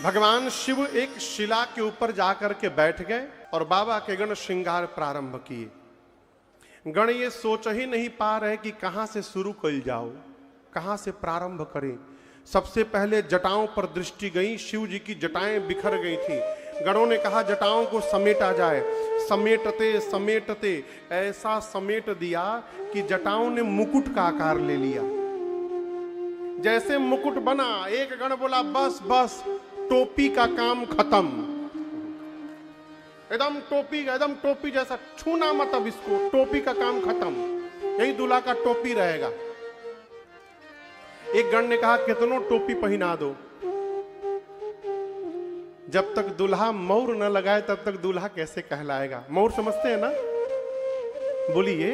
भगवान शिव एक शिला के ऊपर जाकर के बैठ गए और बाबा के गण श्रृंगार प्रारंभ किए। गण ये सोच ही नहीं पा रहे कि कहां से शुरू कर जाओ, कहां से प्रारंभ करें। सबसे पहले जटाओं पर दृष्टि गई, शिव जी की जटाएं बिखर गई थी। गणों ने कहा जटाओं को समेटा जाए। समेटते समेटते ऐसा समेट दिया कि जटाओं ने मुकुट का आकार ले लिया। जैसे मुकुट बना, एक गण बोला बस बस, टोपी का काम खत्म। एकदम टोपी जैसा, छूना मत अब इसको, टोपी का काम खत्म, यही दूल्हा का टोपी रहेगा। एक गण ने कहा कितनों टोपी पहना दो, जब तक दूल्हा मौर न लगाए तब तक दूल्हा कैसे कहलाएगा। मौर समझते हैं ना? बोलिए,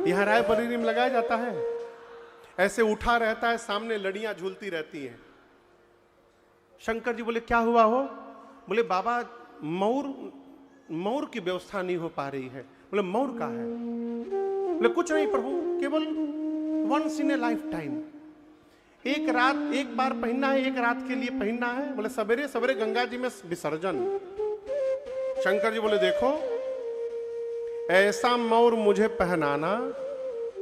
यहां रायबरेली में लगाया जाता है। ऐसे उठा रहता है, सामने लड़ियां झूलती रहती हैं। शंकर जी बोले क्या हुआ हो? बोले बाबा मौर की व्यवस्था नहीं हो पा रही है। बोले मौर का है? बोले कुछ नहीं प्रभु, केवल once in a lifetime, एक रात एक बार पहनना है, एक रात के लिए पहनना है। बोले सवेरे सवेरे गंगा जी में विसर्जन। शंकर जी बोले देखो, ऐसा मौर मुझे पहनाना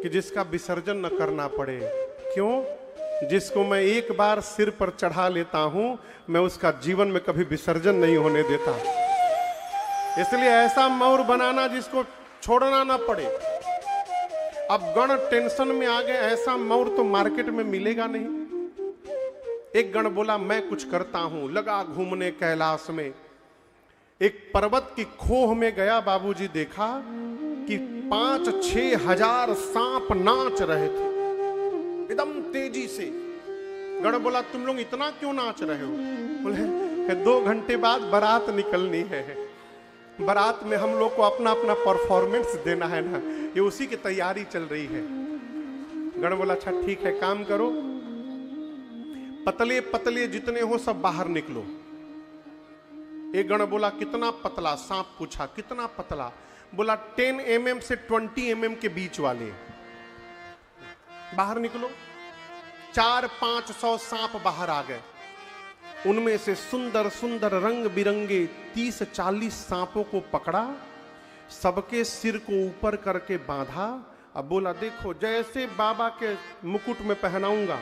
कि जिसका विसर्जन न करना पड़े। क्यों? जिसको मैं एक बार सिर पर चढ़ा लेता हूं, मैं उसका जीवन में कभी विसर्जन नहीं होने देता। इसलिए ऐसा मौर बनाना जिसको छोड़ना ना पड़े। अब गण टेंशन में आ गए, ऐसा मौर तो मार्केट में मिलेगा नहीं। एक गण बोला मैं कुछ करता हूं, लगा घूमने कैलाश में। एक पर्वत की खोह में गया, बाबूजी देखा कि 5-6 हजार सांप नाच रहे थे एकदम तेजी से। गण बोला तुम लोग इतना क्यों नाच रहे हो? बोले 2 घंटे बाद बारात निकलनी है, बारात में हम लोग को अपना अपना परफॉर्मेंस देना है ना, ये उसी की तैयारी चल रही है। गण बोला अच्छा ठीक है, काम करो, पतले पतले जितने हो सब बाहर निकलो। एक गण बोला कितना पतला? सांप पूछा कितना पतला? बोला 10 mm से 20 mm के बीच वाले बाहर निकलो। 400-500 सांप बाहर आ गए। उनमें से सुंदर सुंदर रंग बिरंगे 30-40 सांपों को पकड़ा, सबके सिर को ऊपर करके बांधा। अब बोला देखो, जैसे बाबा के मुकुट में पहनाऊंगा,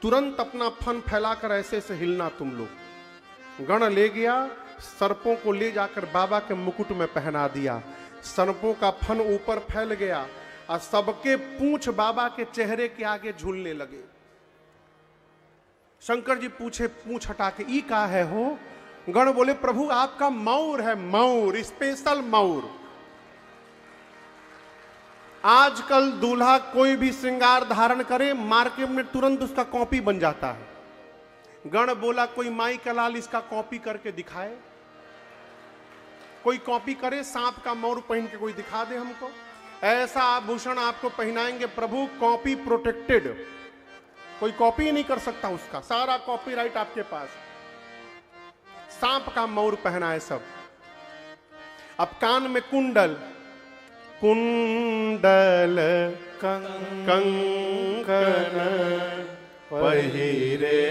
तुरंत अपना फन फैलाकर ऐसे से हिलना तुम लोग। गण ले गया, सर्पों को ले जाकर बाबा के मुकुट में पहना दिया। सर्पों का फन ऊपर फैल गया और सबके पूंछ बाबा के चेहरे के आगे झूलने लगे। शंकर जी पूछे पूंछ हटा के ई का है हो? गण बोले प्रभु आपका मौर है, मौर, स्पेशल मौर। आजकल दूल्हा कोई भी श्रृंगार धारण करे, मार्केट में तुरंत उसका कॉपी बन जाता है। गण बोला कोई माई का लाल इसका कॉपी करके दिखाए, कोई कॉपी करे, सांप का मौर पहन के कोई दिखा दे हमको। ऐसा आभूषण आपको पहनाएंगे प्रभु, कॉपी प्रोटेक्टेड, कोई कॉपी नहीं कर सकता उसका, सारा कॉपीराइट आपके पास। सांप का मौर पहनाए सब। अब कान में कुंडल, कुंडल कंकण पहिरे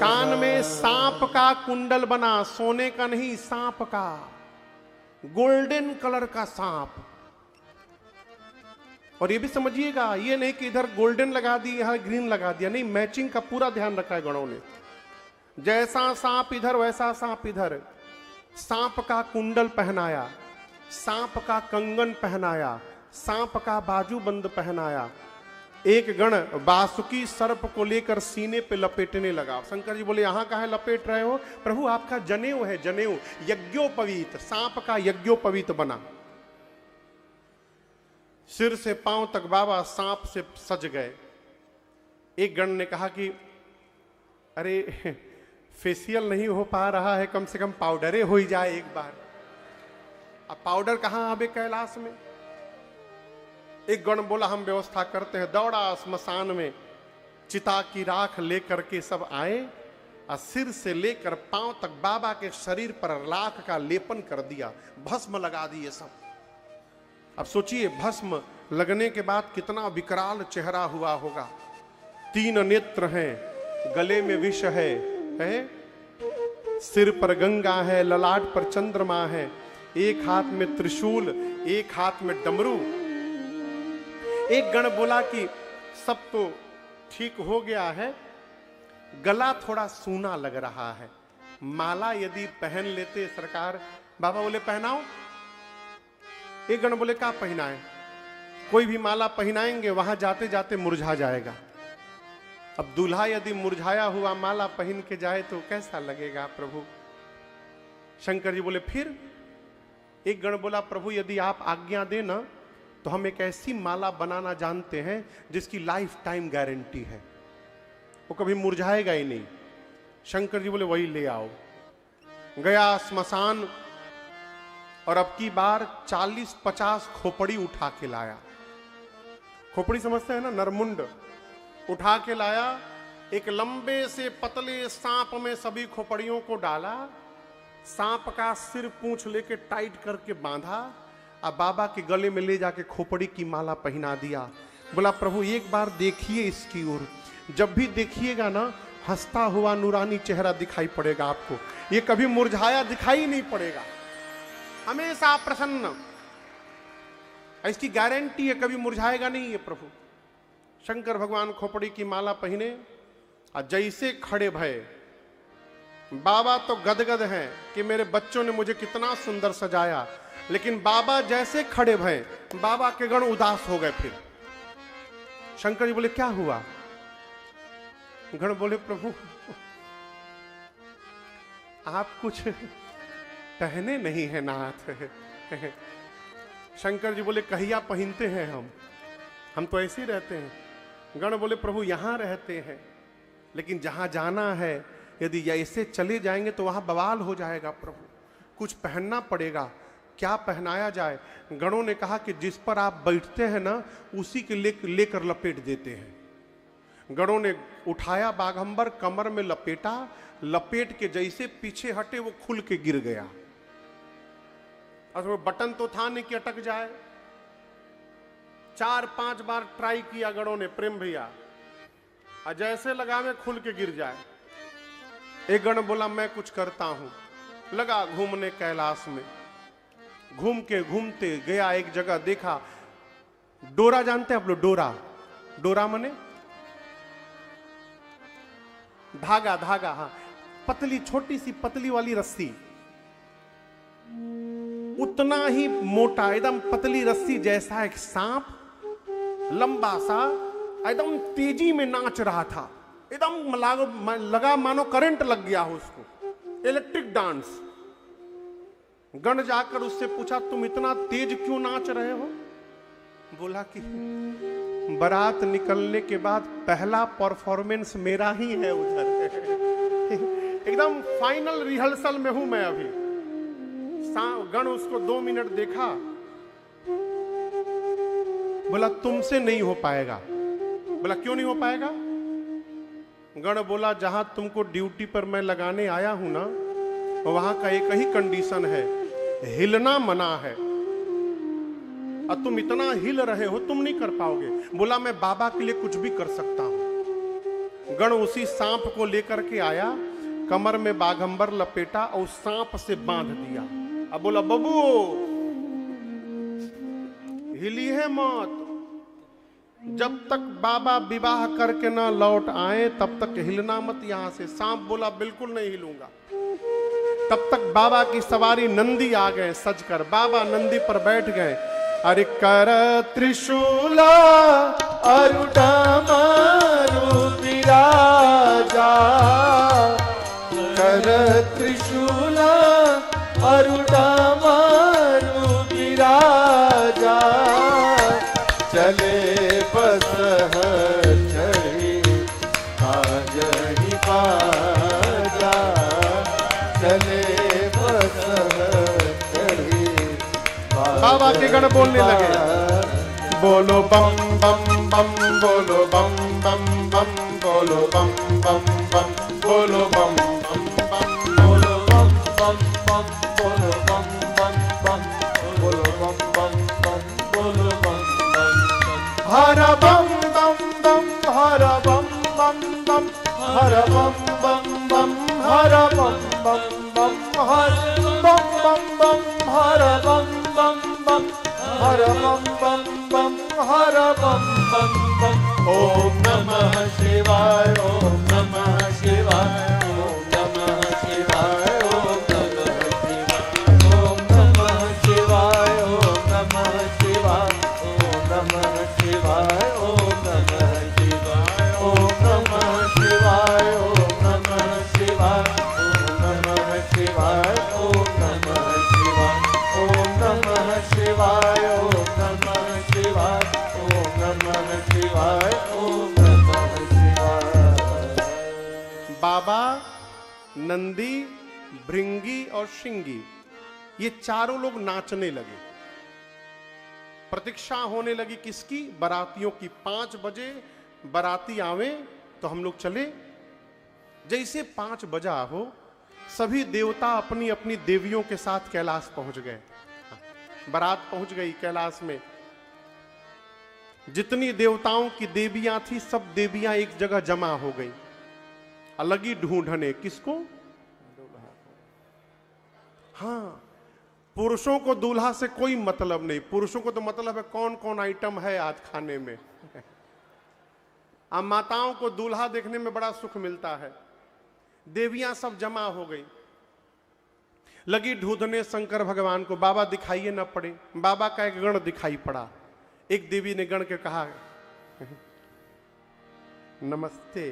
कान में सांप का कुंडल बना, सोने का नहीं, सांप का, गोल्डन कलर का सांप। और ये भी समझिएगा, ये नहीं कि इधर गोल्डन लगा दी यहां ग्रीन लगा दिया, नहीं, मैचिंग का पूरा ध्यान रखा है गणों ने। जैसा सांप इधर वैसा सांप इधर। सांप का कुंडल पहनाया, सांप का कंगन पहनाया, सांप का बाजूबंद पहनाया। एक गण बासुकी सर्प को लेकर सीने पे लपेटने लगा। शंकर जी बोले यहां कहां लपेट रहे हो? प्रभु आपका जनेऊ है, जनेऊ, यज्ञोपवीत, सांप का यज्ञोपवीत बना। सिर से पांव तक बाबा सांप से सज गए। एक गण ने कहा कि अरे फेशियल नहीं हो पा रहा है, कम से कम पाउडरे हो ही जाए एक बार। अब पाउडर कहां आवे कैलाश में? एक गण बोला हम व्यवस्था करते हैं। दौड़ा स्मशान में, चिता की राख लेकर के सब आए और सिर से लेकर पांव तक बाबा के शरीर पर राख का लेपन कर दिया, भस्म लगा दिए सब। अब सोचिए भस्म लगने के बाद कितना विकराल चेहरा हुआ होगा। 3 नेत्र हैं, गले में विष है? सिर पर गंगा है, ललाट पर चंद्रमा है, एक हाथ में त्रिशूल, एक हाथ में डमरू। एक गण बोला कि सब तो ठीक हो गया है, गला थोड़ा सूना लग रहा है, माला यदि पहन लेते सरकार। बाबा बोले पहनाओ। एक गण बोले क्या पहनाएं? कोई भी माला पहनाएंगे वहां जाते जाते मुरझा जाएगा। अब दूल्हा यदि मुरझाया हुआ माला पहन के जाए तो कैसा लगेगा प्रभु? शंकर जी बोले फिर? एक गण बोला प्रभु यदि आप आज्ञा देना तो हम एक ऐसी माला बनाना जानते हैं जिसकी लाइफ टाइम गारंटी है, वो कभी मुरझाएगा ही नहीं। शंकर जी बोले वही ले आओ। गया स्मशान और अब की बार 40-50 खोपड़ी उठा के लाया। खोपड़ी समझते हैं ना, नरमुंड उठा के लाया। एक लंबे से पतले सांप में सभी खोपड़ियों को डाला, सांप का सिर पूंछ लेके टाइट करके बांधा, अब बाबा के गले में ले जाके खोपड़ी की माला पहना दिया। बोला प्रभु एक बार देखिए इसकी ओर, जब भी देखिएगा ना हंसता हुआ नूरानी चेहरा दिखाई पड़ेगा आपको, ये कभी मुरझाया दिखाई नहीं पड़ेगा, हमेशा प्रसन्न, इसकी गारंटी है, कभी मुरझाएगा नहीं ये प्रभु। शंकर भगवान खोपड़ी की माला पहने और जैसे खड़े भये, बाबा तो गदगद हैं कि मेरे बच्चों ने मुझे कितना सुंदर सजाया, लेकिन बाबा जैसे खड़े भये बाबा के गण उदास हो गए। फिर शंकर जी बोले क्या हुआ? गण बोले प्रभु आप कुछ पहने नहीं है नाथ। शंकर जी बोले कहिया पहनते हैं हम तो ऐसे ही रहते हैं। गण बोले प्रभु यहां रहते हैं, लेकिन जहां जाना है यदि ऐसे चले जाएंगे तो वहां बवाल हो जाएगा प्रभु, कुछ पहनना पड़ेगा। क्या पहनाया जाए? गणों ने कहा कि जिस पर आप बैठते हैं ना उसी के लेकर लपेट देते हैं। गणों ने उठाया बाघंबर, कमर में लपेटा, लपेट के जैसे पीछे हटे वो खुल के गिर गया। और वो बटन तो था नहीं कि अटक जाए। 4-5 बार ट्राई किया गणों ने, प्रेम भैया, और जैसे लगा में खुल के गिर जाए। एक गण बोला मैं कुछ करता हूं, लगा घूमने कैलाश में, घूमते गया एक जगह, देखा डोरा, जानते हैं आप लोग डोरा? डोरा मने धागा, हाँ, पतली छोटी सी पतली वाली रस्सी, उतना ही मोटा एकदम पतली रस्सी जैसा एक सांप, लंबा सा, एकदम तेजी में नाच रहा था, एकदम लगा मानो करंट लग गया हो उसको, इलेक्ट्रिक डांस। गण जाकर उससे पूछा तुम इतना तेज क्यों नाच रहे हो? बोला कि बारात निकलने के बाद पहला परफॉर्मेंस मेरा ही है उधर। एकदम फाइनल रिहर्सल में हूं मैं अभी। गण उसको 2 मिनट देखा, बोला तुमसे नहीं हो पाएगा। बोला क्यों नहीं हो पाएगा? गण बोला जहां तुमको ड्यूटी पर मैं लगाने आया हूं ना, वहां का एक ही कंडीशन है, हिलना मना है, और तुम इतना हिल रहे हो तुम नहीं कर पाओगे। बोला मैं बाबा के लिए कुछ भी कर सकता हूं। गण उसी सांप को लेकर के आया, कमर में बाघंबर लपेटा और सांप से बांध दिया। अब बोला बबू हिली है मत, जब तक बाबा विवाह करके ना लौट आए तब तक हिलना मत यहां से। सांप बोला बिल्कुल नहीं हिलूंगा। तब तक बाबा की सवारी नंदी आ गए सजकर, बाबा नंदी पर बैठ गए। अरे कर त्रिशूला अरुणा मारू विराजा, कर त्रिशूला अरुणा मारू विराजा, चले बस चढ़ी आज ही बाजा, चले बस चढ़ी। बाबा के गण बोलने लगे, बोलो बम बम बम, बोलो बम बम बम, बोलो बम बम बम, बोलो बम बम बम, बोलो बम बम बम, बोलो बम बम बम, बोलो बम बम बम, बोलो बम बम बम, हर बम बम बम, हर बम बम बम, हर बम बम बम हर बम बम बम हर बम बम बम हर बम बम बम हर बम बम बम हर बम बम बम। ओम नमः शिवाय ओम नमः शिवाय ओम नमः शिवाय ओम नमः शिवाय ओम नमः शिवाय ओम नमः शिवाय ओम नमः शिवाय ओम नमः शिवाय ओम नमः शिवाय ओम नमः शिवाय ओम नमः शिवाय ओम नमः शिवाय ओम नमः शिवाय ओम नमः शिवाय ओम नमः शिवाय ओम नमः शिवाय। बाबा, नंदी, भृंगी और शिंगी ये चारों लोग नाचने लगे। प्रतीक्षा होने लगी किसकी? बारातियों की। 5 बजे बाराती आवे तो हम लोग चले। जैसे 5 बजा हो, सभी देवता अपनी अपनी देवियों के साथ कैलाश पहुंच गए। बारात पहुंच गई कैलाश में। जितनी देवताओं की देवियां थी, सब देवियां एक जगह जमा हो गई। अलगी ढूंढने किसको? हाँ, पुरुषों को दूल्हा से कोई मतलब नहीं। पुरुषों को तो मतलब है कौन कौन आइटम है आज खाने में। अब माताओं को दूल्हा देखने में बड़ा सुख मिलता है। देवियां सब जमा हो गई, लगी ढूंढने शंकर भगवान को। बाबा दिखाइए न पड़े। बाबा का एक गण दिखाई पड़ा। एक देवी ने गण के कहा, नमस्ते,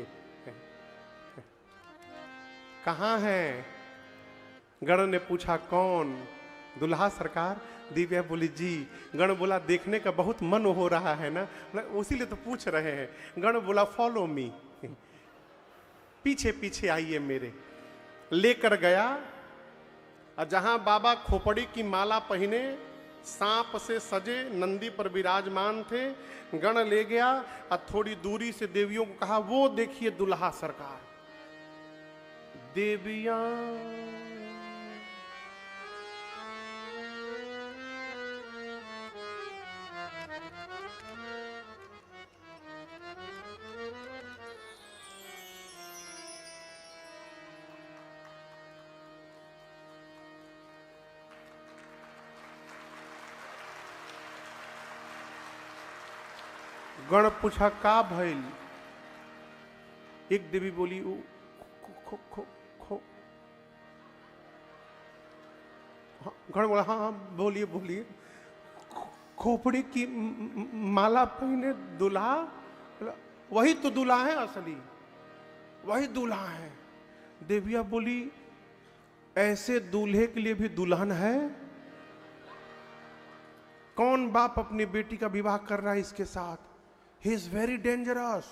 कहां है? गण ने पूछा, कौन? दुल्हा सरकार। दिव्या बोली, जी। गण बोला, देखने का बहुत मन हो रहा है ना, उसीलिए तो पूछ रहे हैं। गण बोला, फॉलो मी, पीछे पीछे आइए मेरे। लेकर गया, और जहां बाबा खोपड़ी की माला पहने, सांप से सजे नंदी पर विराजमान थे, गण ले गया और थोड़ी दूरी से देवियों को कहा, वो देखिए दुल्हा सरकार। देवियां गण पूछा, का भइल? एक देवी बोली, खो खो खो। गण बोला, हाँ हाँ बोलिए बोलिए। खोपड़ी की माला पहने दूल्हा? वही तो दूल्हा है असली, वही दूल्हा है। देविया बोली, ऐसे दूल्हे के लिए भी दुल्हन है? कौन बाप अपनी बेटी का विवाह कर रहा है इसके साथ? He is very dangerous.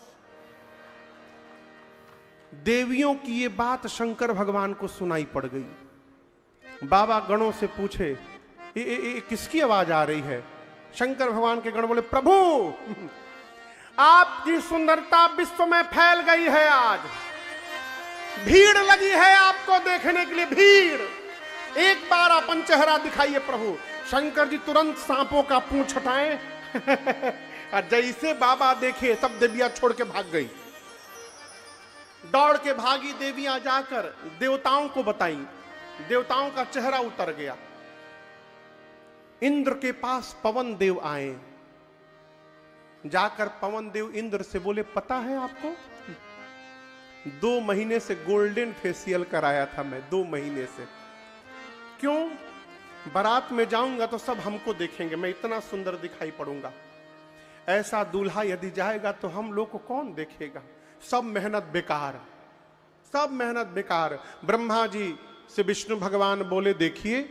देवियों की ये बात शंकर भगवान को सुनाई पड़ गई। बाबा गणों से पूछे, ये किसकी आवाज आ रही है? शंकर भगवान के गण बोले, प्रभु आपकी सुंदरता विश्व में फैल गई है। आज भीड़ लगी है आपको देखने के लिए, भीड़। एक बार अपन चेहरा दिखाइए प्रभु। शंकर जी तुरंत सांपों का पूंछ हटाए और जैसे बाबा देखे, सब देवियां छोड़ के भाग गई। दौड़ के भागी देवियां जाकर देवताओं को बताई। देवताओं का चेहरा उतर गया। इंद्र के पास पवन देव आए। जाकर पवन देव इंद्र से बोले, पता है आपको, 2 महीने से गोल्डन फेशियल कराया था मैं, 2 महीने से। क्यों? बारात में जाऊंगा तो सब हमको देखेंगे, मैं इतना सुंदर दिखाई पड़ूंगा। ऐसा दूल्हा यदि जाएगा तो हम लोग को कौन देखेगा? सब मेहनत बेकार, सब मेहनत बेकार। ब्रह्मा जी से विष्णु भगवान बोले, देखिए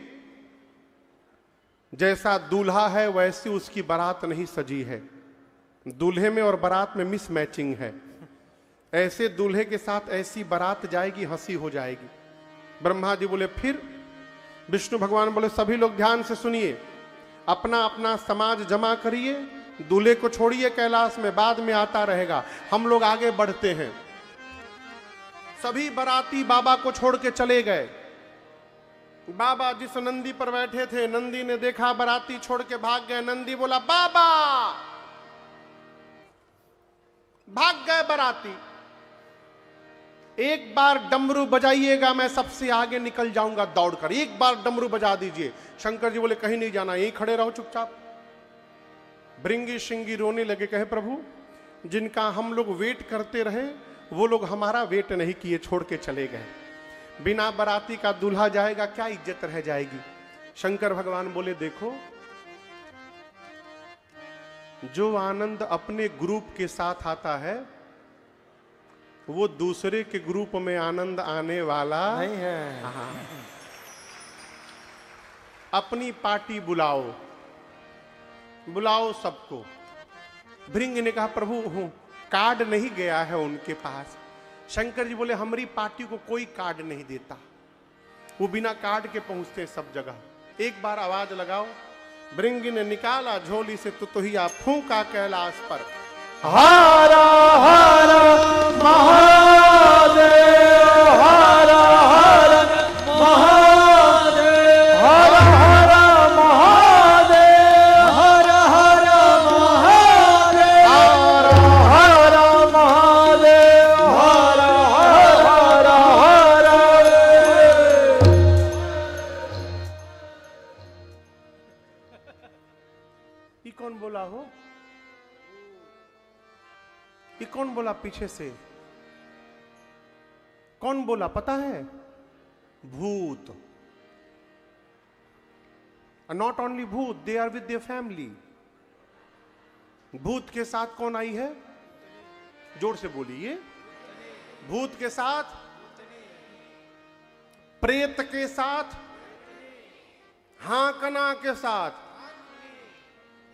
जैसा दूल्हा है वैसी उसकी बारात नहीं सजी है। दूल्हे में और बारात में मिस मैचिंग है। ऐसे दूल्हे के साथ ऐसी बारात जाएगी, हंसी हो जाएगी। ब्रह्मा जी बोले, फिर? विष्णु भगवान बोले, सभी लोग ध्यान से सुनिए, अपना अपना समाज जमा करिए, दूल्हे को छोड़िए कैलाश में, बाद में आता रहेगा, हम लोग आगे बढ़ते हैं। सभी बाराती बाबा को छोड़ के चले गए। बाबा जिस नंदी पर बैठे थे, नंदी ने देखा बाराती छोड़ के भाग गए। नंदी बोला, बाबा। भाग गए बाराती। एक बार डमरू बजाइएगा मैं सबसे आगे निकल जाऊंगा दौड़कर, एक बार डमरू बजा दीजिए। शंकर जी बोले कहीं नहीं जाना, यहीं खड़े रहो चुपचाप। भृंगी शिंगी रोने लगे, कहे प्रभु जिनका हम लोग वेट करते रहे वो लोग हमारा वेट नहीं किए, छोड़ के चले गए। बिना बाराती का दूल्हा जाएगा, क्या इज्जत रह जाएगी। शंकर भगवान बोले देखो, जो आनंद अपने ग्रुप के साथ आता है वो दूसरे के ग्रुप में आनंद आने वाला नहीं है। अपनी पार्टी बुलाओ, बुलाओ सबको। भृंग ने कहा प्रभु कार्ड नहीं गया है उनके पास। शंकर जी बोले हमारी पार्टी को कोई कार्ड नहीं देता, वो बिना कार्ड के पहुंचते सब जगह। एक बार आवाज लगाओ। भृंग ने निकाला झोली से तुतुहिया, फूंका कैलाश पर, हरा हरा महादेव, हरा हरा महादेव, हरा हरा महादेव, हरा हरा महादेव, हरा हरा महादेव, हरा हरा हरा। ये कौन बोला हो? ये कौन बोला पीछे से? कौन बोला पता है? भूत। नॉट ओनली भूत, they are with their family. भूत के साथ कौन आई है? जोर से बोलिए। भूत के साथ, प्रेत के साथ, हाकना के साथ,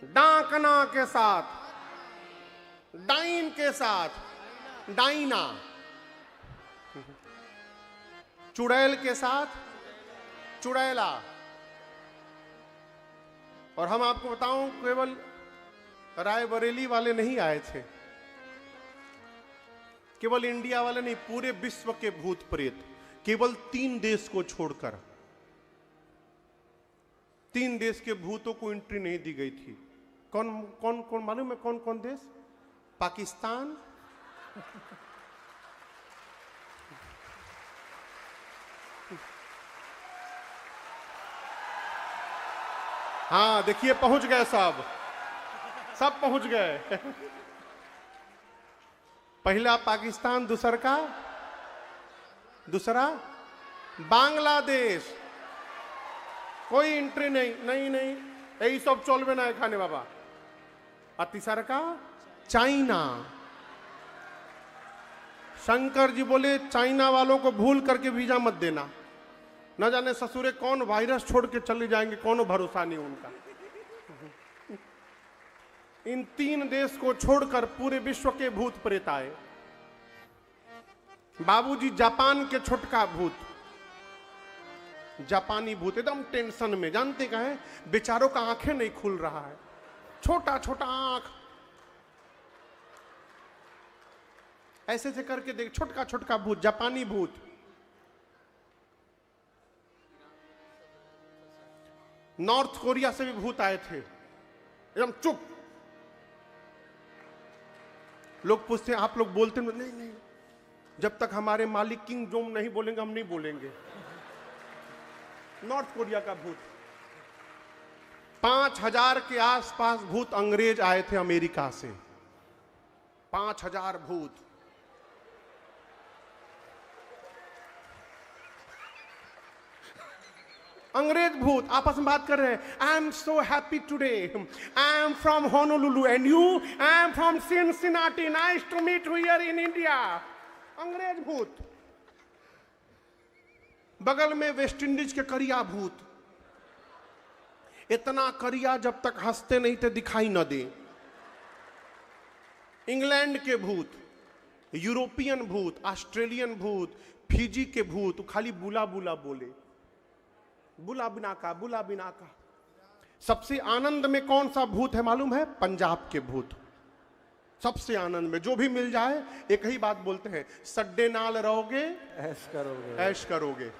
डाकना के साथ, डाइन के साथ, डाइना, चुड़ैल के साथ, चुड़ैला। और हम आपको बताऊं केवल रायबरेली वाले नहीं आए थे, केवल इंडिया वाले नहीं, पूरे विश्व के भूत प्रेत, केवल 3 देश को छोड़कर 3 देश के भूतों को एंट्री नहीं दी गई थी। कौन कौन कौन मालूम है? कौन कौन देश? पाकिस्तान, हाँ देखिए पहुंच गए, सब पहुंच गए। पहला पाकिस्तान, दूसरा बांग्लादेश, कोई एंट्री नहीं, यही सब चलबे ना खाने बाबा। और तीसरा का चाइना। शंकर जी बोले चाइना वालों को भूल करके वीजा मत देना, न जाने ससुरे कौन वायरस छोड़ के चले जाएंगे, कौन भरोसा नहीं उनका। इन 3 देश को छोड़कर पूरे विश्व के भूत प्रेत आए। बाबूजी जापान के छोटका भूत, जापानी भूत एकदम टेंशन में, जानते क्या है? बेचारों का आंखें नहीं खुल रहा है, छोटा छोटा आंख, ऐसे से करके देख, छोटका छोटका भूत, जापानी भूत। नॉर्थ कोरिया से भी भूत आए थे, एकदम चुप। लोग पूछते हैं आप लोग बोलते नहीं, जब तक हमारे मालिक किंग जोंग नहीं बोलेंगे हम नहीं बोलेंगे। नॉर्थ कोरिया का भूत। 5000 के आसपास भूत अंग्रेज आए थे अमेरिका से, 5000 भूत। अंग्रेज भूत आपस में बात कर रहे हैं। I am so happy today, I am from Honolulu and you, I am from Cincinnati, nice to meet you here in India. अंग्रेज भूत। बगल में वेस्ट इंडीज के करिया भूत, इतना करिया जब तक हंसते नहीं थे दिखाई न दे। इंग्लैंड के भूत, यूरोपियन भूत, ऑस्ट्रेलियन भूत, फिजी के भूत, खाली बुला बुला बोले, बुला बिना का। सबसे आनंद में कौन सा भूत है मालूम है? पंजाब के भूत। सबसे आनंद में जो भी मिल जाए एक ही बात बोलते हैं, सड्डे नाल रहोगे ऐश करोगे।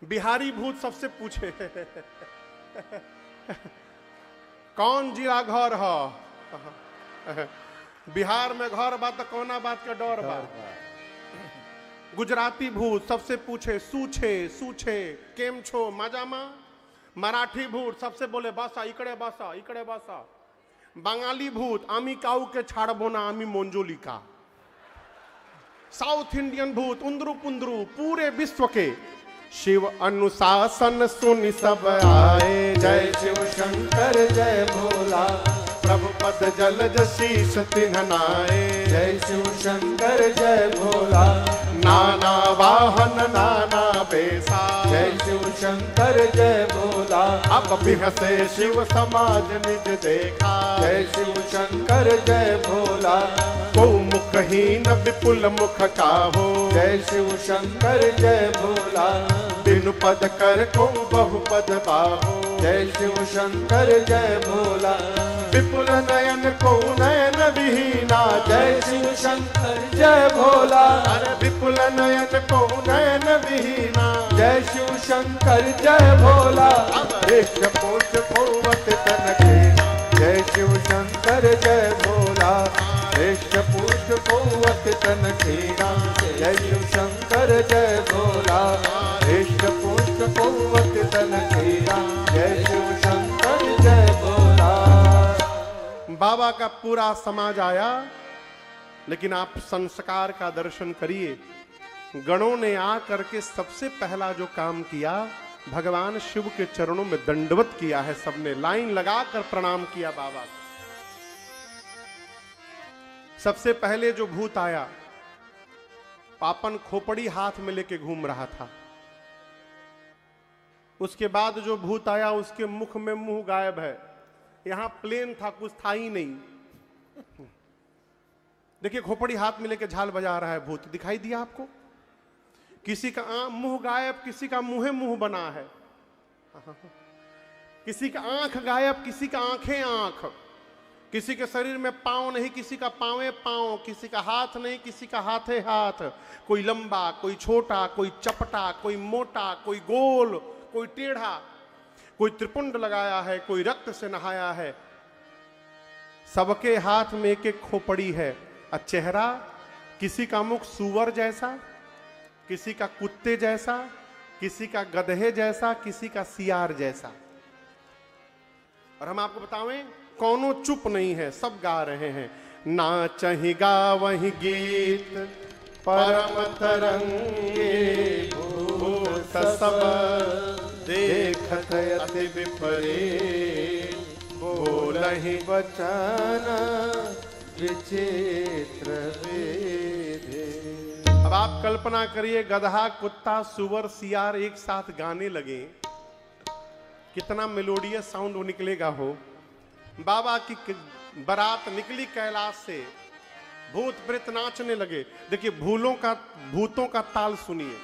बिहारी भूत सबसे पूछे कौन जिला घर है? बिहार में घर बात कौना बात का डर बा। गुजराती भूत सबसे पूछे सूछे सूछे केम छो मजामा। मराठी भूत सबसे बोले बासा इकड़े बासा इकड़े बासा। बंगाली भूत आमी काऊ के छाड़बो ना आमी मोंजोलिका। साउथ इंडियन भूत उंदरू पुंदरू पूरे विश्व के शिव अनुशासन सुनि सब आए। जय शिव शंकर जय भोला, प्रभु पद जलज शीश तिन्ह नाए। जय शिव शंकर जय भोला, नाना वाहन नाना बेसा। जय शिव शंकर जय भोला, अब बिहसे शिव समाज निज देखा। जय शिव शंकर जय भोला, को मुखहीन विपुल मुख काहो। जय शिव शंकर जय भोला, बिनु पद कर को बहुपद बाहो। जय शिव शंकर जय भोला, विपुल नयन को नयन विहीना। जय शिव शंकर जय भोला, अरे विपुल नयन को नयन विहीना। जय शिव शंकर जय भोला, देश पोष भोवत तन खेना। जय शिव शंकर जय भोला, देश पुरुष भोवत तन खेना। जय शिव शंकर जय भोला, देश पुरुष भोवत तन खेना। जय शिव शंकर जय भोला। बाबा का पूरा समाज आया, लेकिन आप संस्कार का दर्शन करिए। गणों ने आ करके सबसे पहला जो काम किया, भगवान शिव के चरणों में दंडवत किया है। सबने लाइन लगाकर प्रणाम किया बाबा को। सबसे पहले जो भूत आया, पापन खोपड़ी हाथ में लेके घूम रहा था। उसके बाद जो भूत आया, उसके मुख में मुंह गायब है। यहां प्लेन था, कुछ था ही नहीं। देखिए, खोपड़ी हाथ में लेके झाल बजा रहा है भूत। दिखाई दिया आपको? किसी का मुंह गायब, किसी का मुंह मुंह बना है। किसी का आंख गायब, किसी का आंखें आंख। किसी के शरीर में पांव नहीं, किसी का पांवे पांव। किसी का हाथ नहीं, किसी का हाथे हाथ। कोई लंबा, कोई छोटा, कोई चपटा, कोई मोटा, कोई गोल, कोई टेढ़ा। कोई त्रिपुंड लगाया है, कोई रक्त से नहाया है। सबके हाथ में एक एक खोपड़ी है। और चेहरा, किसी का मुख सूअर जैसा, किसी का कुत्ते जैसा, किसी का गधे जैसा, किसी का सियार जैसा। और हम आपको बतावें, कौनो चुप नहीं है, सब गा रहे हैं। नाचहि गावहि गीत परम तरंगे। भूत सब देखत अति विपरीत। बोलहि वचन विचित्र वेदे। अब आप कल्पना करिए, गधा, कुत्ता, सुअर, सियार एक साथ गाने लगे, कितना मेलोडियस साउंड वो निकलेगा हो। बाबा की बारात निकली कैलाश से, भूत प्रेत नाचने लगे। देखिए, भूतों का ताल सुनिए।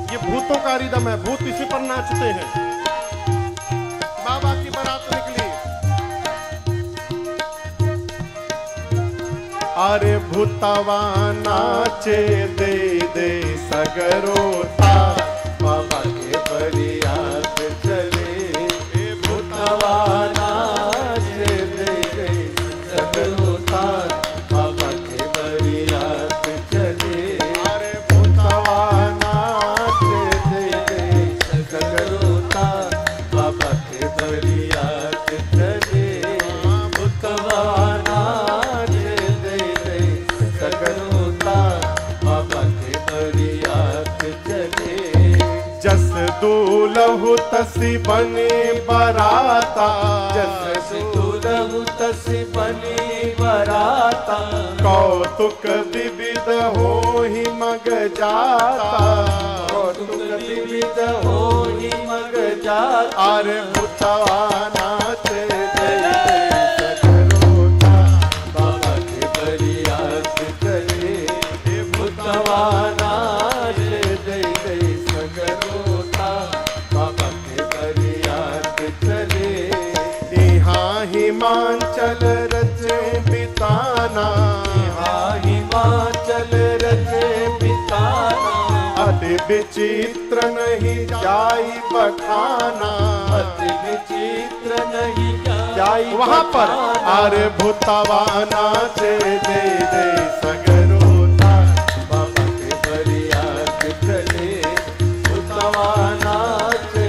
ये भूतों का रिदम है, भूत इसी पर नाचते हैं। बाबा की बारात निकली। अरे भूतवा नाचे दे दे सगरोता। बाबा के बरियात चले, भूतवा नाचे दे दे सगरोता। बाबा के बरियात चले, अरे भूतवा नाचे दे दे सगरोता। बाबा के बरियात चले, भूतवा नाचे दे दे सगरोता। बाबा के बरियात चले, जस दूलहु तसी बने बराता। जस दूलहु तसी बनी बराता। कौतुक विविध होहि मग जाता। कौतुक विविध होहि मग जाता। अरे भूतवा नाचे दे दे सगरोता। बाबा के बरियात चले, भूतवा नाचे दे दे सगरोता। बाबा के बरियात चले, यहाँ हिमाचल रचे बिताना। हिमाचल रचे बिताना। अति विचित्र नहीं जाई बखाना। अति विचित्र नहीं जाई जाई वहां पर अरे भूतवा नाचे दे दे सगरोता बाबा के फरियाद चले भूतवा नाचे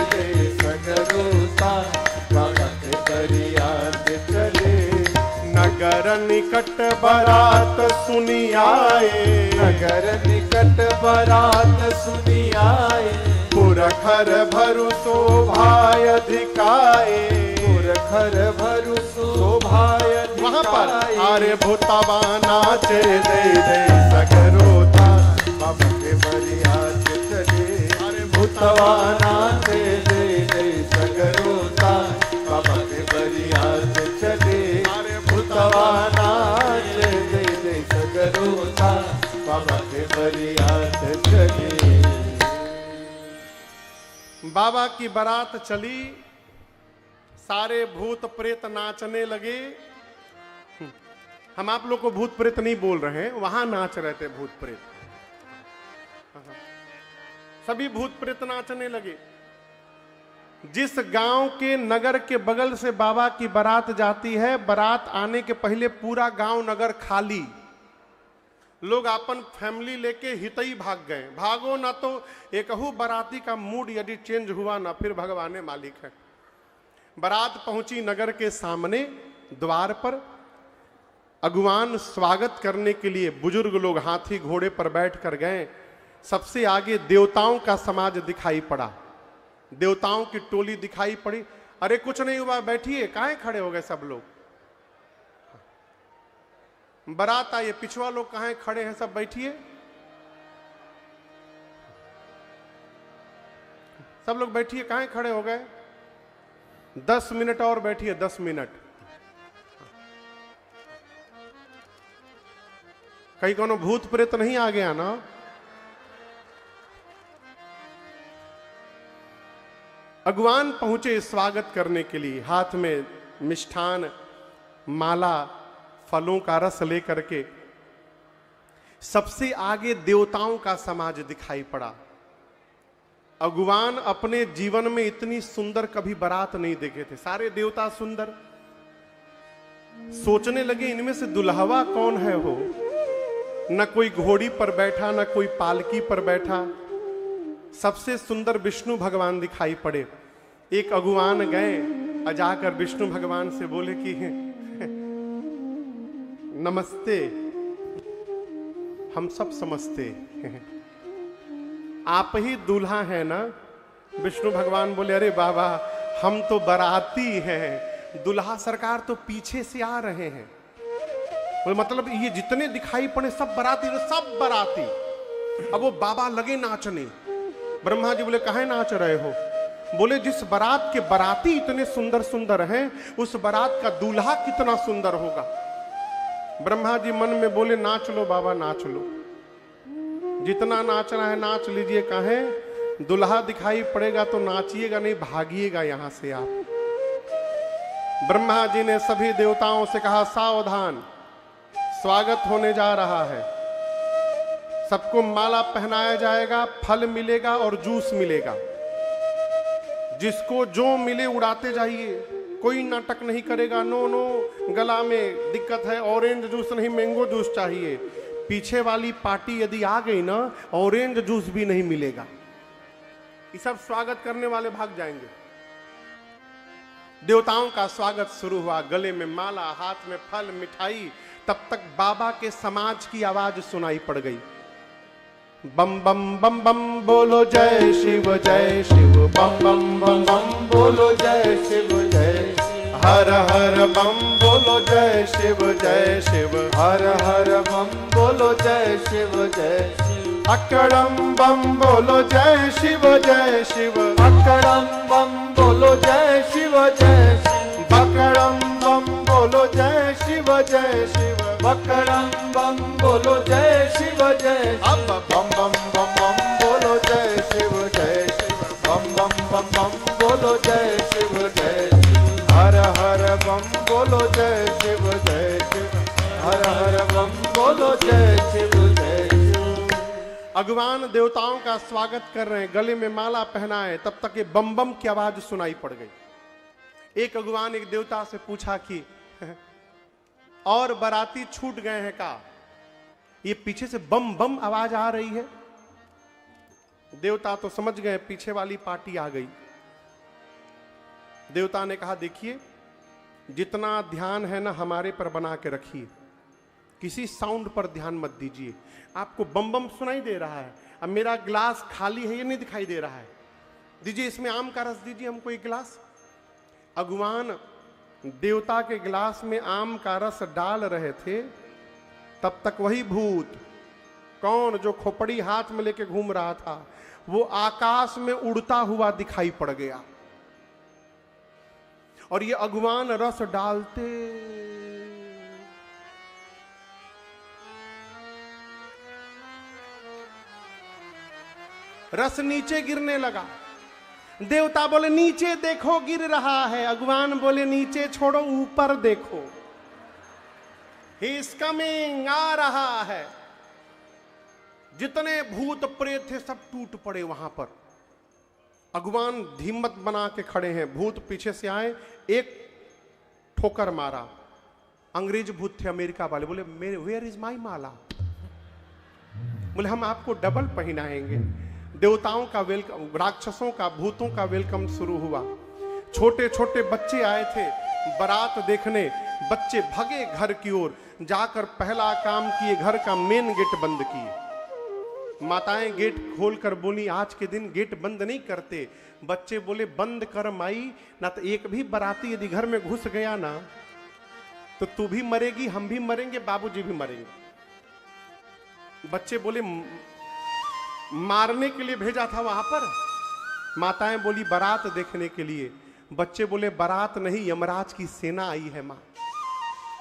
दे सगरोता बाबा के फरियाद चले नगर निकट बारात सुनी आए नगर निकट बारात सुनी आए पुरखर भरु शोभाय अधिकाए पुरखर भरु शोभाय वहां पर अरे भूतवा नाचे दे दे सगरोता बाबा के फरियाद चले अरे भूतवा नाचे दे दे सगरोता बाबा के फरियाद चले अरे भूतवा नाचे दे दे सगरोता बाबा के फरियाद चले बाबा की बारात चली, सारे भूत प्रेत नाचने लगे। हम आप लोग को भूत प्रेत नहीं बोल रहे हैं, वहां नाच रहे थे भूत प्रेत। सभी भूत प्रेत नाचने लगे। जिस गांव के नगर के बगल से बाबा की बारात जाती है, बारात आने के पहले पूरा गांव नगर खाली, लोग अपन फैमिली लेके हितई भाग गए। भागो ना तो एकहू बाराती का मूड यदि चेंज हुआ ना, फिर भगवाने मालिक है। बारात पहुंची नगर के सामने द्वार पर। अगुवान स्वागत करने के लिए बुजुर्ग लोग हाथी घोड़े पर बैठ कर गए। सबसे आगे देवताओं का समाज दिखाई पड़ा, देवताओं की टोली दिखाई पड़ी। अरे कुछ नहीं हुआ, बैठिए, काहे खड़े हो गए सब लोग? बारात आइए, पिछवा लोग कहां खड़े हैं, सब बैठिए। सब लोग बैठिए, कहां खड़े हो गए? 10 मिनट और बैठिए, 10 मिनट। कहीं कोनो भूत प्रेत नहीं आ गया ना? अगुवान पहुंचे स्वागत करने के लिए, हाथ में मिष्ठान, माला, फलों का रस लेकर के। सबसे आगे देवताओं का समाज दिखाई पड़ा। अगुवान अपने जीवन में इतनी सुंदर कभी बारात नहीं देखे थे, सारे देवता सुंदर। सोचने लगे इनमें से दुल्हवा कौन है हो? न कोई घोड़ी पर बैठा, न कोई पालकी पर बैठा। सबसे सुंदर विष्णु भगवान दिखाई पड़े। एक अगुवान गए, जाकर विष्णु भगवान से बोले कि नमस्ते, हम सब समझते आप ही दूल्हा है ना? विष्णु भगवान बोले, अरे बाबा हम तो बाराती हैं, दूल्हा सरकार तो पीछे से आ रहे हैं। बोले मतलब ये जितने दिखाई पड़े सब बाराती? सब बाराती। अब वो बाबा लगे नाचने। ब्रह्मा जी बोले, काहे नाच रहे हो? बोले जिस बारात के बाराती इतने सुंदर सुंदर हैं, उस बारात का दूल्हा कितना सुंदर होगा। ब्रह्मा जी मन में बोले, नाच लो बाबा, नाच लो, जितना नाचना है नाच लीजिए। काहे? दुल्हा दिखाई पड़ेगा तो नाचिएगा नहीं, भागिएगा यहां से आप। ब्रह्मा जी ने सभी देवताओं से कहा, सावधान, स्वागत होने जा रहा है। सबको माला पहनाया जाएगा, फल मिलेगा और जूस मिलेगा। जिसको जो मिले उड़ाते जाइए, कोई नाटक नहीं करेगा। नो नो, गला में दिक्कत है, ऑरेंज जूस नहीं, मैंगो जूस चाहिए। पीछे वाली पार्टी यदि आ गई ना, ऑरेंज जूस भी नहीं मिलेगा। ये सब स्वागत करने वाले भाग जाएंगे। देवताओं का स्वागत शुरू हुआ, गले में माला, हाथ में फल, मिठाई। तब तक बाबा के समाज की आवाज सुनाई पड़ गई। बम बम बम बम बोलो जय शिव जय शिव, बम बम बम बम बोलो जय शिव जय शिव, हर हर बम बोलो जय शिव जय शिव, हर हर बम बोलो जय शिव जय शिव, अकड़म बम बोलो जय शिव जय शिव, अकड़म बम बोलो जय शिव जय शिव, बकड़म बम बोलो जय शिव जय शिव, बकड़म बम बोलो जय शिव जय शिव। अब बम बम बम बम बोलो जय शिव जय शिव, बम बम बम बम बोलो जय शिव जय शिव, हर हर बम बोलो जय शिव जय शिव, हर हर बम बोलो जय शिव जय शिव। अगवान देवताओं का स्वागत कर रहे हैं, गले में माला पहनाए। तब तक ये बम बम की आवाज सुनाई पड़ गई। एक अगुवान एक देवता से पूछा कि और बाराती छूट गए हैं का? ये पीछे से बम बम आवाज आ रही है। देवता तो समझ गए पीछे वाली पार्टी आ गई। देवता ने कहा देखिए, जितना ध्यान है ना हमारे पर बना के रखिए, किसी साउंड पर ध्यान मत दीजिए। आपको बम बम सुनाई दे रहा है, अब मेरा गिलास खाली है ये नहीं दिखाई दे रहा है, दीजिए इसमें आम का रस दीजिए हमको एक गिलास। अगुवान देवता के गिलास में आम का रस डाल रहे थे, तब तक वही भूत, कौन, जो खोपड़ी हाथ में लेके घूम रहा था, वो आकाश में उड़ता हुआ दिखाई पड़ गया। और ये अगुवान रस डालते रस नीचे गिरने लगा। देवता बोले नीचे देखो गिर रहा है। अगुवान बोले नीचे छोड़ो ऊपर देखो, ही इज कमिंग, आ रहा है। जितने भूत प्रेत थे सब टूट पड़े वहां पर। अगुवान हिम्मत बना के खड़े हैं, भूत पीछे से आए, एक ठोकर मारा। अंग्रेज भूत थे अमेरिका वाले, बोले मेरे वेयर इज माई माला, बोले हम आपको डबल पहनाएंगे। देवताओं का वेलकम, राक्षसों का, भूतों का वेलकम शुरू हुआ। छोटे छोटे बच्चे आए थे बारात देखने। बच्चे भगे घर की ओर, जाकर पहला काम किए, घर का मेन गेट बंद किए। माताएं गेट खोलकर बोली आज के दिन गेट बंद नहीं करते। बच्चे बोले बंद कर माई, ना तो एक भी बाराती यदि घर में घुस गया ना तो तू भी मरेगी, हम भी मरेंगे, बाबूजी भी मरेंगे। बच्चे बोले मारने के लिए भेजा था वहां पर। माताएं बोली बारात देखने के लिए। बच्चे बोले बारात नहीं, यमराज की सेना आई है मां।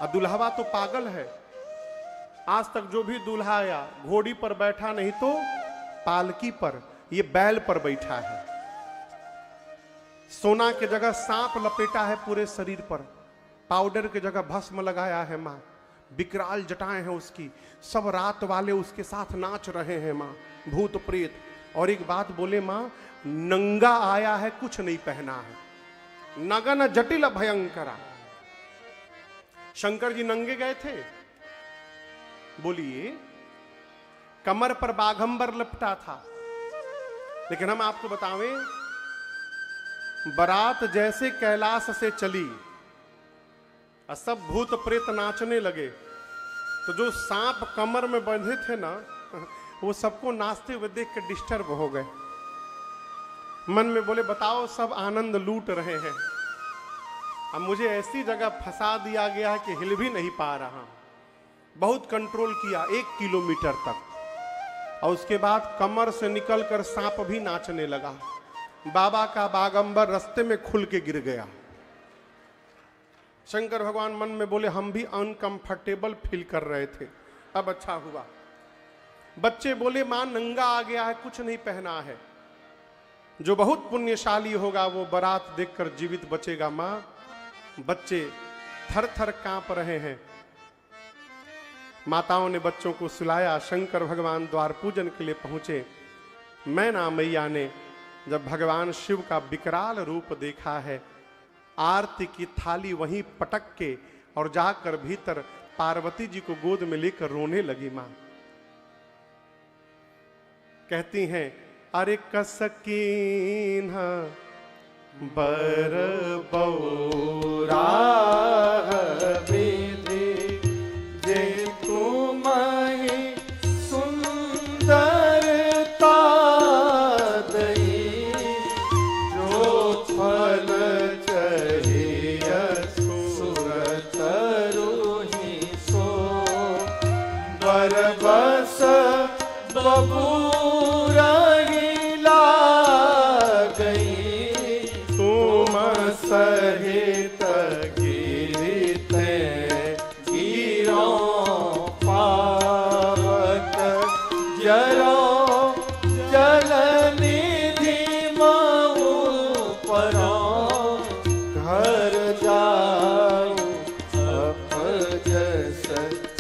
और दुल्हवा तो पागल है, आज तक जो भी दूल्हा आया घोड़ी पर बैठा नहीं तो पालकी पर, ये बैल पर बैठा है। सोना के जगह सांप लपेटा है पूरे शरीर पर, पाउडर की जगह भस्म लगाया है मां। विकराल जटाएं हैं उसकी, सब रात वाले उसके साथ नाच रहे हैं मां, भूत प्रेत। और एक बात बोले मां, नंगा आया है, कुछ नहीं पहना है, नगन जटिल भयंकरा। शंकर जी नंगे गए थे, बोलिए, कमर पर बाघंबर लपटा था। लेकिन हम आपको बतावें, बारात जैसे कैलाश से चली और सब भूत प्रेत नाचने लगे, तो जो सांप कमर में बंधे थे ना, वो सबको नाचते हुए देख के डिस्टर्ब हो गए। मन में बोले बताओ, सब आनंद लूट रहे हैं, अब मुझे ऐसी जगह फंसा दिया गया है कि हिल भी नहीं पा रहा। बहुत कंट्रोल किया 1 किलोमीटर तक, और उसके बाद कमर से निकलकर सांप भी नाचने लगा। बाबा का बागंबर रास्ते में खुल के गिर गया। शंकर भगवान मन में बोले हम भी अनकंफर्टेबल फील कर रहे थे, अब अच्छा हुआ। बच्चे बोले मां नंगा आ गया है, कुछ नहीं पहना है। जो बहुत पुण्यशाली होगा वो बारात देखकर जीवित बचेगा मां। बच्चे थर थर कांप रहे हैं। माताओं ने बच्चों को सुलाया। शंकर भगवान द्वार पूजन के लिए पहुंचे। मैना मैया ने जब भगवान शिव का विकराल रूप देखा है, आरती की थाली वहीं पटक के और जाकर भीतर पार्वती जी को गोद में लेकर रोने लगी मां। कहती हैं, अरे कसकीन बर बौरा विधि जे तुम ही सुंदरता दई, जो फल चाहिए सुरत रूहि सो, बरबस बबूरा सहित गिरते गिरो पावक जरो जल निधि मऊ परो, घर जाऊ अपजस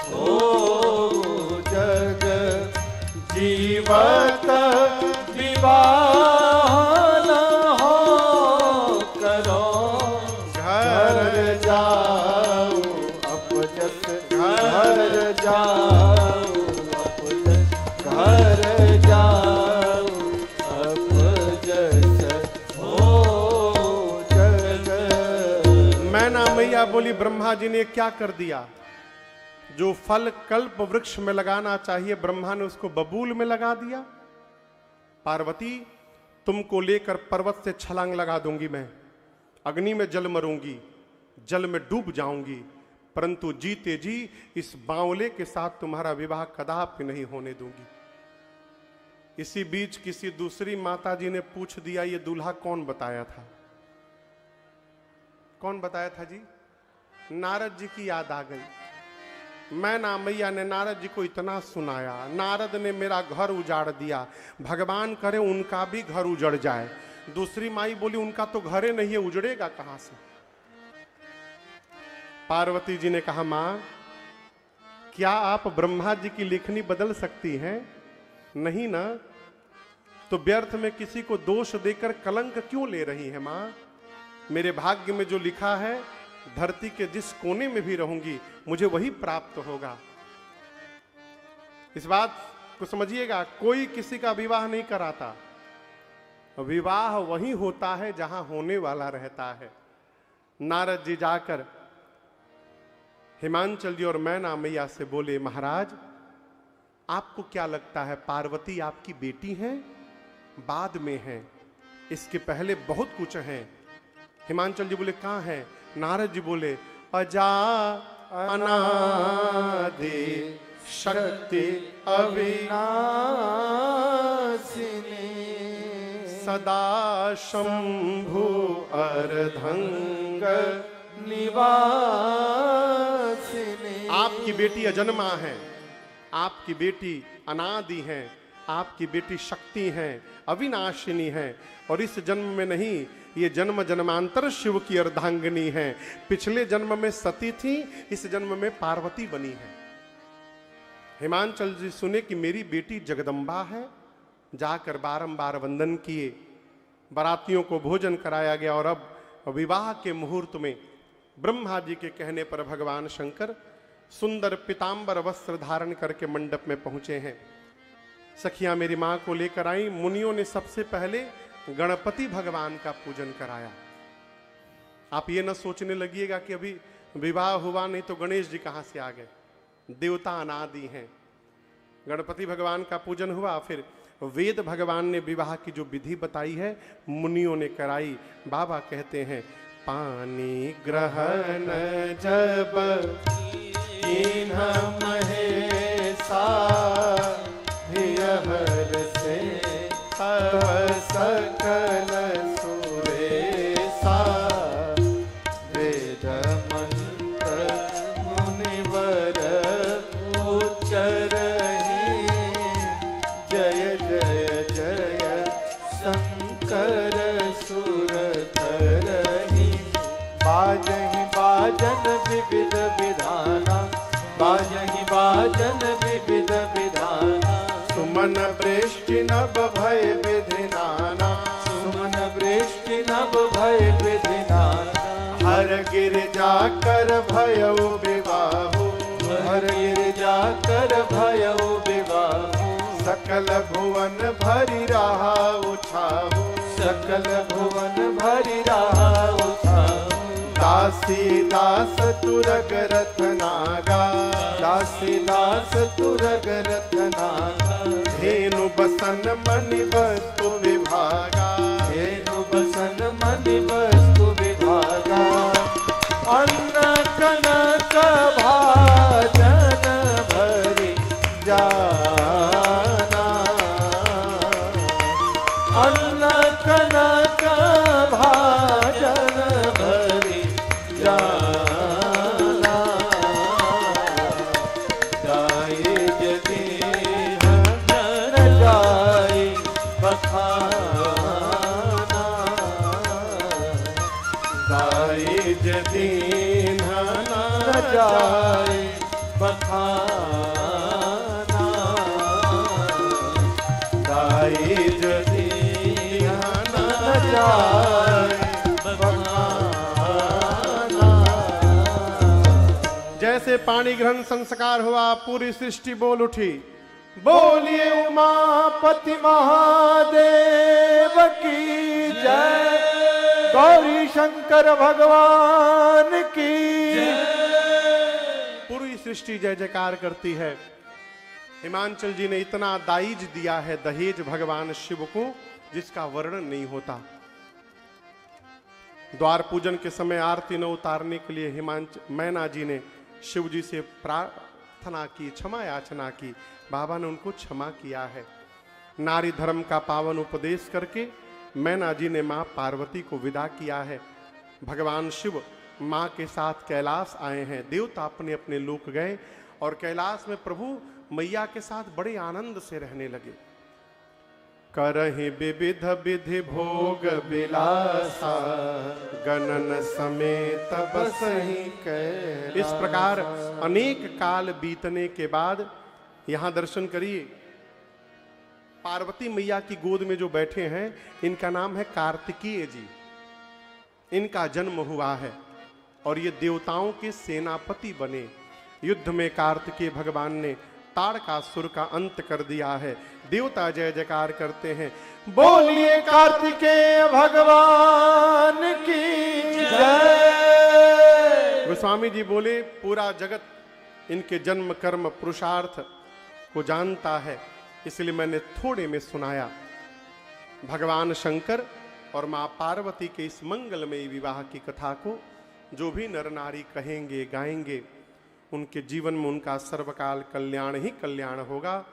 हो जग जीवत जाओ, अपने घर जाओ, अब जस हो जग। मैना मैया बोली ब्रह्मा जी ने क्या कर दिया? जो फल कल्प वृक्ष में लगाना चाहिए ब्रह्मा ने उसको बबूल में लगा दिया। पार्वती तुमको लेकर पर्वत से छलांग लगा दूंगी मैं, अग्नि में जल मरूंगी, जल में डूब जाऊंगी, परंतु जीते जी इस बावले के साथ तुम्हारा विवाह कदापि नहीं होने दूंगी। इसी बीच किसी दूसरी माता जी ने पूछ दिया, ये दूल्हा कौन बताया था? कौन बताया था जी? नारद जी की याद आ गई। मैना मैया ने नारद जी को इतना सुनाया, नारद ने मेरा घर उजाड़ दिया, भगवान करे उनका भी घर उजड़ जाए। दूसरी माई बोली उनका तो घरे नहीं है, उजड़ेगा कहां से? पार्वती जी ने कहा मां, क्या आप ब्रह्मा जी की लेखनी बदल सकती हैं? नहीं ना, तो व्यर्थ में किसी को दोष देकर कलंक क्यों ले रही है मां? मेरे भाग्य में जो लिखा है, धरती के जिस कोने में भी रहूंगी मुझे वही प्राप्त होगा। इस बात को समझिएगा, कोई किसी का विवाह नहीं कराता, विवाह वही होता है जहां होने वाला रहता है। नारद जी जाकर हिमांचल जी और मैना मैया से बोले, महाराज आपको क्या लगता है पार्वती आपकी बेटी है? बाद में है, इसके पहले बहुत कुछ है। हिमांचल जी बोले कहां है? नारद जी बोले अजा अनादि शक्ति अविनाशिनी सदा शंभु अर्धंग निवासिनी। आपकी बेटी अजन्मा है, आपकी बेटी अनादि है, आपकी बेटी शक्ति है, अविनाशिनी है, और इस जन्म में नहीं, ये जन्म जन्मांतर शिव की अर्धांगिनी है। पिछले जन्म में सती थी, इस जन्म में पार्वती बनी है। हिमांचल जी सुने कि मेरी बेटी जगदम्बा है, जाकर बारंबार वंदन किए, बारातियों को भोजन कराया गया, और अब विवाह के मुहूर्त में ब्रह्मा जी के कहने पर भगवान शंकर सुंदर पीतांबर वस्त्र धारण करके मंडप में पहुंचे हैं। सखियां मेरी मां को लेकर आई। मुनियों ने सबसे पहले गणपति भगवान का पूजन कराया। आप ये न सोचने लगिएगा कि अभी विवाह हुआ नहीं तो गणेश जी कहां से आ गए, देवता अनादि हैं। गणपति भगवान का पूजन हुआ, फिर वेद भगवान ने विवाह की जो विधि बताई है मुनियों ने कराई। बाबा कहते हैं पानी ग्रहण जब कीन्ह महेशा हर से सकल सुरेशा वेद मंत्र मुनिवर उच्चरहि जय जय जय शंकर सुरधरहि। बाजहि बाजन विविध विधाना, बाजहि बाजन विविध विधाना। सुमन वृष्टि नभ भय विधि नाना, सुमन वृष्टि नभ भय विधि नाना। हर गिरजा कर भयउ विवाहु, हर गिरजा कर भयउ विवाहु। सकल भुवन भरि रहा उछाहु, सकल भुवन भरि रहा उछाहु। दासी दास तुरग रथ नागा, दासी दास तुरग रथ नागा। धेनु बसन मणि वस्तु विभागा, धेनु बसन मणि वस्तु विभागा। अन्न कनक भाजन भरि जाना, अन्न कनक भाजन भरि जाना। जाए यदि न जाए बखाना, दाई यदि न जाए बखाना। दाई यदि न जाए बखाना। जैसे पाणी ग्रहण संस्कार हुआ, पूरी सृष्टि बोल उठी। बोलिए उमापति महादेव की जय, गौरी शंकर भगवान की पूरी सृष्टि जय जयकार करती है। हिमांचल जी ने इतना दाइज दिया है, दहेज भगवान शिव को, जिसका वर्णन नहीं होता। द्वार पूजन के समय आरती न उतारने के लिए मैना जी ने शिव जी से प्रार्थना की, क्षमा याचना की। बाबा ने उनको क्षमा किया है। नारी धर्म का पावन उपदेश करके मैना जी ने मां पार्वती को विदा किया है। भगवान शिव मां के साथ कैलाश आए हैं। देवता अपने अपने लोक गए और कैलाश में प्रभु मैया के साथ बड़े आनंद से रहने लगे। करहि विविध विधि भोग विलासा, गणन समेत बसहि कैलासा। इस प्रकार अनेक काल बीतने के बाद यहां दर्शन करिए, पार्वती मैया की गोद में जो बैठे हैं, इनका नाम है कार्तिकेय जी। इनका जन्म हुआ है और ये देवताओं के सेनापति बने। युद्ध में कार्तिकेय भगवान ने ताड़कासुर का अंत कर दिया है। देवता जय जयकार करते हैं। बोलिए कार्तिकेय भगवान की जय। गोस्वामी जी बोले, पूरा जगत इनके जन्म कर्म पुरुषार्थ को जानता है, इसलिए मैंने थोड़े में सुनाया। भगवान शंकर और मां पार्वती के इस मंगलमयी विवाह की कथा को जो भी नर नारी कहेंगे, गाएंगे, उनके जीवन में उनका सर्वकाल कल्याण ही कल्याण होगा।